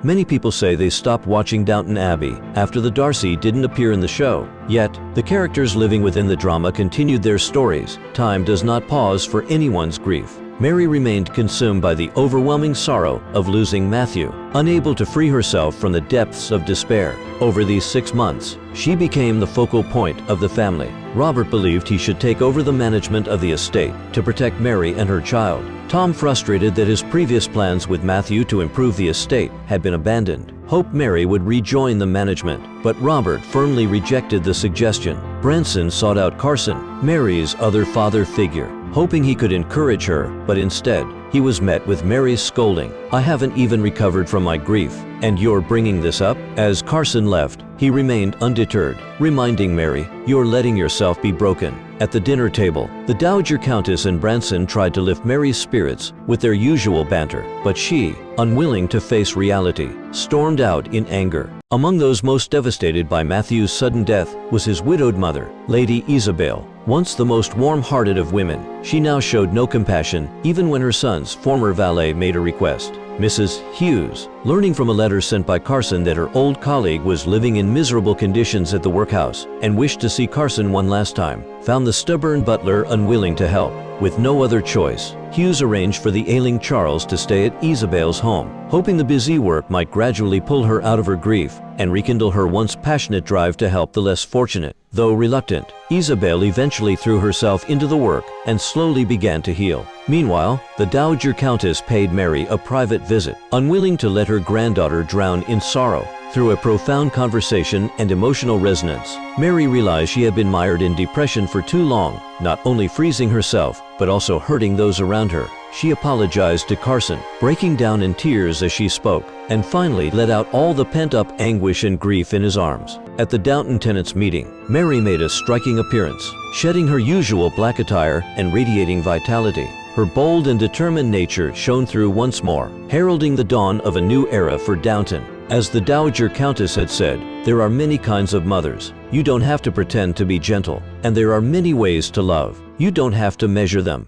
Many people say they stopped watching Downton Abbey after the Darcy didn't appear in the show. Yet, the characters living within the drama continued their stories. Time does not pause for anyone's grief. Mary remained consumed by the overwhelming sorrow of losing Matthew, unable to free herself from the depths of despair. Over these 6 months, she became the focal point of the family. Robert believed he should take over the management of the estate to protect Mary and her child. Tom, frustrated that his previous plans with Matthew to improve the estate had been abandoned, hoped Mary would rejoin the management, but Robert firmly rejected the suggestion. Branson sought out Carson, Mary's other father figure, hoping he could encourage her, but instead, he was met with Mary's scolding. "I haven't even recovered from my grief, and you're bringing this up?" As Carson left, he remained undeterred, reminding Mary, "You're letting yourself be broken." At the dinner table, the Dowager Countess and Branson tried to lift Mary's spirits with their usual banter, but she, unwilling to face reality, stormed out in anger. Among those most devastated by Matthew's sudden death was his widowed mother, Lady Isabel. Once the most warm-hearted of women, she now showed no compassion even when her son's former valet made a request. Mrs. Hughes, learning from a letter sent by Carson that her old colleague was living in miserable conditions at the workhouse and wished to see Carson one last time, found the stubborn butler unwilling to help. With no other choice, Hughes arranged for the ailing Charles to stay at Isabel's home, hoping the busy work might gradually pull her out of her grief and rekindle her once passionate drive to help the less fortunate. Though reluctant, Isabel eventually threw herself into the work and slowly began to heal. Meanwhile, the Dowager Countess paid Mary a private visit, unwilling to let her granddaughter drown in sorrow. Through a profound conversation and emotional resonance, Mary realized she had been mired in depression for too long, not only freezing herself, but also hurting those around her. She apologized to Carson, breaking down in tears as she spoke, and finally let out all the pent-up anguish and grief in his arms. At the Downton Tenants meeting, Mary made a striking appearance, shedding her usual black attire and radiating vitality. Her bold and determined nature shone through once more, heralding the dawn of a new era for Downton. As the Dowager Countess had said, "There are many kinds of mothers. You don't have to pretend to be gentle, and there are many ways to love. You don't have to measure them."